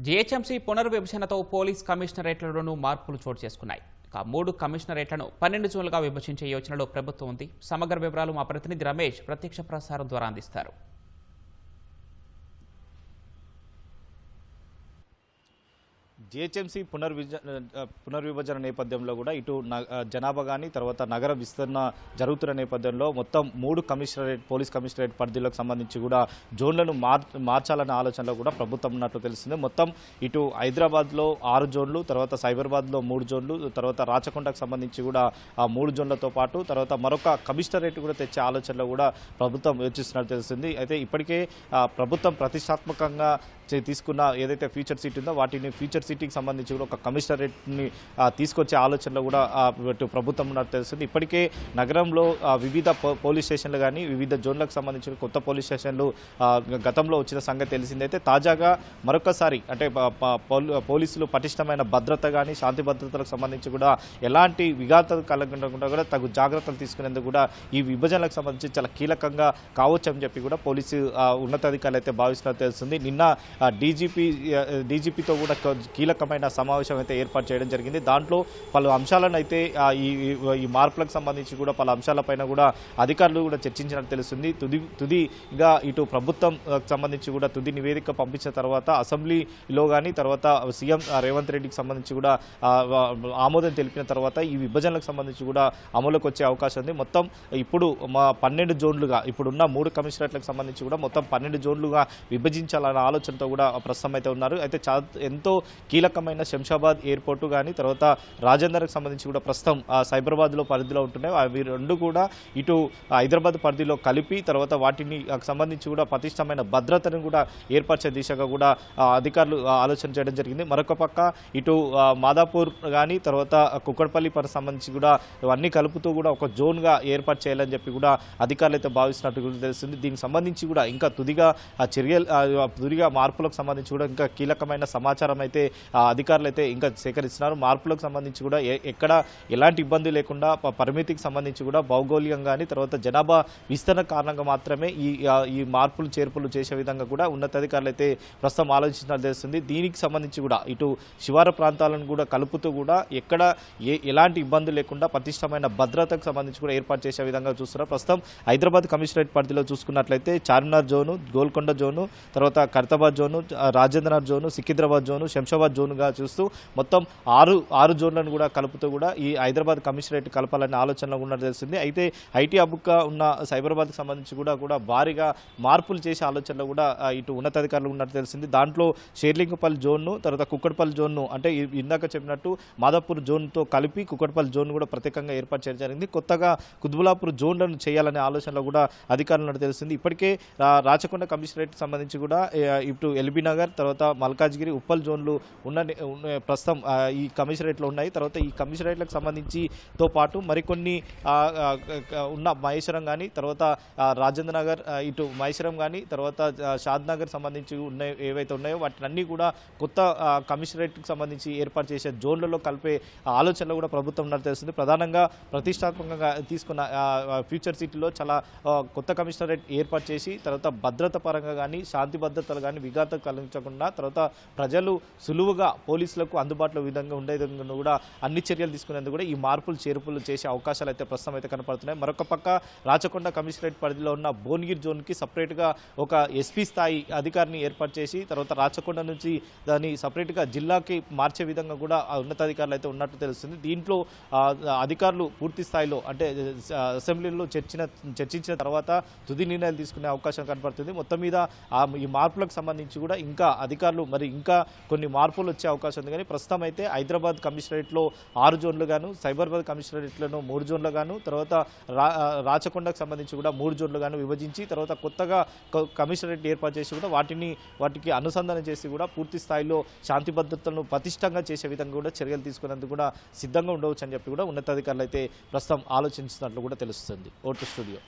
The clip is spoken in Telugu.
జీహెచ్ఎంసీ పునర్విభజనతో పోలీస్ కమిషనరేట్లలోనూ మార్పులు చోటు చేసుకున్నాయి. 3 కమిషనరేట్లను 12 జోన్లుగా విభజించే యోచనలో ప్రభుత్వం ఉంది. సమగ్ర వివరాలు మా ప్రతినిధి రమేష్ ప్రత్యక్ష ప్రసారం ద్వారా అందిస్తారు. జీహెచ్ఎంసీ పునర్విభజన నేపథ్యంలో కూడా ఇటు జనాభా కానీ తర్వాత నగర విస్తరణ జరుగుతున్న నేపథ్యంలో మొత్తం 3 పోలీస్ కమిషనరేట్ పరిధిలోకి సంబంధించి కూడా జోన్లను మార్చాలనే ఆలోచనలో కూడా ప్రభుత్వం ఉన్నట్లు తెలిసింది. మొత్తం ఇటు హైదరాబాద్లో 6 జోన్లు, తర్వాత సైబరాబాద్లో 3 జోన్లు, తర్వాత రాచకొండకు సంబంధించి కూడా 3 జోన్లతో పాటు తర్వాత మరొక కమిషనరేట్ కూడా తెచ్చే ఆలోచనలో కూడా ప్రభుత్వం యోచిస్తున్నట్టు తెలిసింది. అయితే ఇప్పటికే ప్రభుత్వం ప్రతిష్టాత్మకంగా తీసుకున్న ఏదైతే ఫ్యూచర్ సిటీ ఉందో వాటిని ఫ్యూచర్ సిటీకి సంబంధించి కూడా ఒక కమిషనరేట్ని తీసుకొచ్చే ఆలోచనలో కూడా ప్రభుత్వం ఉన్నట్టు తెలుస్తుంది. ఇప్పటికే నగరంలో వివిధ పోలీస్ స్టేషన్లు కానీ వివిధ జోన్లకు సంబంధించిన కొత్త పోలీస్ స్టేషన్లు గతంలో వచ్చిన సంగతి తెలిసింది. అయితే తాజాగా మరొకసారి అంటే పోలీసులు పటిష్టమైన భద్రత కానీ శాంతి భద్రతలకు సంబంధించి కూడా ఎలాంటి విఘాతం కలగకుండా కూడా తగు జాగ్రత్తలు తీసుకునేందుకు కూడా ఈ విభజనలకు సంబంధించి చాలా కీలకంగా కావచ్చు అని చెప్పి కూడా పోలీసు ఉన్నతాధికారులు అయితే భావిస్తున్నట్టు తెలుస్తుంది. నిన్న డీజీపీతో కూడా కీలకమైన సమావేశం అయితే ఏర్పాటు చేయడం జరిగింది. దాంట్లో పలు అంశాలను అయితే ఈ మార్పులకు సంబంధించి కూడా పలు అంశాలపైన కూడా అధికారులు కూడా చర్చించినట్టు తెలుస్తుంది. తుదిగా ఇటు ప్రభుత్వం సంబంధించి కూడా తుది నివేదిక పంపించిన తర్వాత అసెంబ్లీలో కానీ తర్వాత సీఎం రేవంత్ రెడ్డికి సంబంధించి కూడా ఆమోదం తెలిపిన తర్వాత ఈ విభజనలకు సంబంధించి కూడా అమలుకు వచ్చే అవకాశం ఉంది. మొత్తం ఇప్పుడు 12 జోన్లుగా ఇప్పుడున్న 3 కమిషనరేట్లకు సంబంధించి కూడా మొత్తం 12 జోన్లుగా విభజించాలన్న ఆలోచనతో కూడా ప్రస్తుతం అయితే ఉన్నారు. అయితే ఎంతో కీలకమైన శంషాబాద్ ఎయిర్పోర్టు కానీ తర్వాత రాజేందర్కి సంబంధించి కూడా ప్రస్తుతం సైబరాబాద్లో పరిధిలో ఉంటున్నాయి. అవి రెండు కూడా ఇటు హైదరాబాద్ పరిధిలో కలిపి తర్వాత వాటిని సంబంధించి కూడా పటిష్టమైన భద్రతను కూడా ఏర్పరిచే దిశగా కూడా అధికారులు ఆలోచన చేయడం జరిగింది. మరొక పక్క ఇటు మాదాపూర్ కానీ తర్వాత కుక్కడపల్లి సంబంధించి కూడా ఇవన్నీ కలుపుతూ కూడా ఒక జోన్గా ఏర్పాటు చేయాలని చెప్పి కూడా అధికారులు అయితే భావిస్తున్నట్టు కూడా తెలుస్తుంది. దీనికి సంబంధించి కూడా ఇంకా తుదిగా మార్పులకు సంబంధించి కూడా ఇంకా కీలకమైన సమాచారం అయితే అధికారులు అయితే ఇంకా సేకరిస్తున్నారు. మార్పులకు సంబంధించి కూడా ఎక్కడ ఎలాంటి ఇబ్బంది లేకుండా పరిమితికి సంబంధించి కూడా భౌగోళికంగా కానీ తర్వాత జనాభా విస్తరణ కారణంగా మాత్రమే ఈ మార్పులు చేర్పులు చేసే విధంగా కూడా ఉన్నతాధికారులు అయితే ప్రస్తుతం ఆలోచించినట్టు తెలుస్తుంది. దీనికి సంబంధించి కూడా ఇటు శివారు ప్రాంతాలను కూడా కలుపుతూ కూడా ఎక్కడ ఎలాంటి ఇబ్బంది లేకుండా పటిష్టమైన భద్రతకు సంబంధించి కూడా ఏర్పాటు చేసే విధంగా చూస్తున్నారు. ప్రస్తుతం హైదరాబాద్ కమిషనరేట్ పరిధిలో చూసుకున్నట్లయితే చార్మినార్ జోను, గోల్కొండ జోను, తర్వాత Khairatabad zone, Rajendranagar zone, Secunderabad zone, Shamshabad జోనుగా చూస్తూ మొత్తం 6 జోన్లను కూడా కలుపుతూ కూడా ఈ హైదరాబాద్ కమిషనరేట్ కలపాలనే ఆలోచనలో ఉన్నట్టు తెలిసింది. అయితే ఐటీ హబ్గా ఉన్న సైబరాబాద్కి సంబంధించి కూడా భారీగా మార్పులు చేసే ఆలోచనలో కూడా ఇటు ఉన్నతాధికారులు ఉన్నట్టు తెలిసింది. దాంట్లో షేర్లింగపల్లి జోన్ను తర్వాత కుక్కడపల్లి జోన్ను అంటే ఇందాక చెప్పినట్టు మాదాపూర్ జోన్తో కలిపి కుక్కడపల్లి జోన్ కూడా ప్రత్యేకంగా ఏర్పాటు చేయడం జరిగింది. కొత్తగా కుత్బుల్లాపూర్ జోన్లను చేయాలనే ఆలోచనలో కూడా అధికారులు ఉన్నట్టు తెలిసింది. ఇప్పటికే రాచకొండ కమిషనరేట్ సంబంధించి కూడా ఇటు ఎల్బీ నగర్ తర్వాత మల్కాజ్గిరి ఉప్పల్ జోన్లు ప్రస్తుతం ఈ కమిషనరేట్లో ఉన్నాయి. తర్వాత ఈ కమిషనరేట్లకు సంబంధించితో పాటు మరికొన్ని ఉన్న మహేశ్వరం కానీ తర్వాత రాజేంద్ర నగర్ ఇటు మహేశ్వరం కానీ తర్వాత షాద్ నగర్ సంబంధించి ఉన్నాయి ఏవైతే ఉన్నాయో వాటిని కూడా కొత్త కమిషనరేట్కి సంబంధించి ఏర్పాటు చేసే జోన్లలో కలిపే ఆలోచనలో కూడా ప్రభుత్వం ఉన్నట్టు తెలుస్తుంది. ప్రధానంగా ప్రతిష్టాత్మకంగా తీసుకున్న ఫ్యూచర్ సిటీలో చాలా కొత్త కమిషనరేట్ ఏర్పాటు చేసి తర్వాత భద్రత పరంగా కానీ శాంతి భద్రతలు కానీ విఘాతం కలిగించకుండా తర్వాత ప్రజలు సులువుగా పోలీసులకు అందుబాటులో విధంగా ఉండే విధంగా కూడా అన్ని చర్యలు తీసుకునేందుకు కూడా ఈ మార్పులు చేర్పులు చేసే అవకాశాలు అయితే ప్రస్తుతం అయితే కనపడుతున్నాయి. మరొక పక్క రాచకొండ కమిషనరేట్ పరిధిలో ఉన్న భువనగిరి జోన్కి సపరేట్గా ఒక ఎస్పీ స్థాయి అధికారిని ఏర్పాటు చేసి తర్వాత రాచకొండ నుంచి దాన్ని సపరేట్గా జిల్లాకి మార్చే విధంగా కూడా ఉన్నతాధికారులు అయితే ఉన్నట్టు తెలుస్తుంది. దీంట్లో అధికారులు పూర్తి స్థాయిలో అంటే అసెంబ్లీలో చర్చించిన తర్వాత తుది నిర్ణయాలు తీసుకునే అవకాశం కనపడుతుంది. మొత్తం మీద ఈ మార్పులకు సంబంధించి కూడా ఇంకా అధికారులు ఇంకా కొన్ని మార్పులు వచ్చే అవకాశం ఉంది. కానీ ప్రస్తుతం అయితే హైదరాబాద్ కమిషనరేట్లో 6 జోన్లు గాను, సైబరాబాద్ కమిషనరేట్లను 3 జోన్లు గాను, తర్వాత రాచకొండకు సంబంధించి కూడా 3 జోన్లు గాను విభజించి తర్వాత కొత్తగా కమిషనరేట్ ఏర్పాటు చేసి కూడా వాటికి అనుసంధానం చేసి కూడా పూర్తి స్థాయిలో శాంతి భద్రతలను పటిష్టంగా చేసే విధంగా కూడా చర్యలు తీసుకునేందుకు కూడా సిద్ధంగా ఉండవచ్చు అని చెప్పి కూడా ఉన్నతాధికారులు అయితే ప్రస్తుతం ఆలోచిస్తున్నట్లు కూడా తెలుస్తుంది. Vote studio.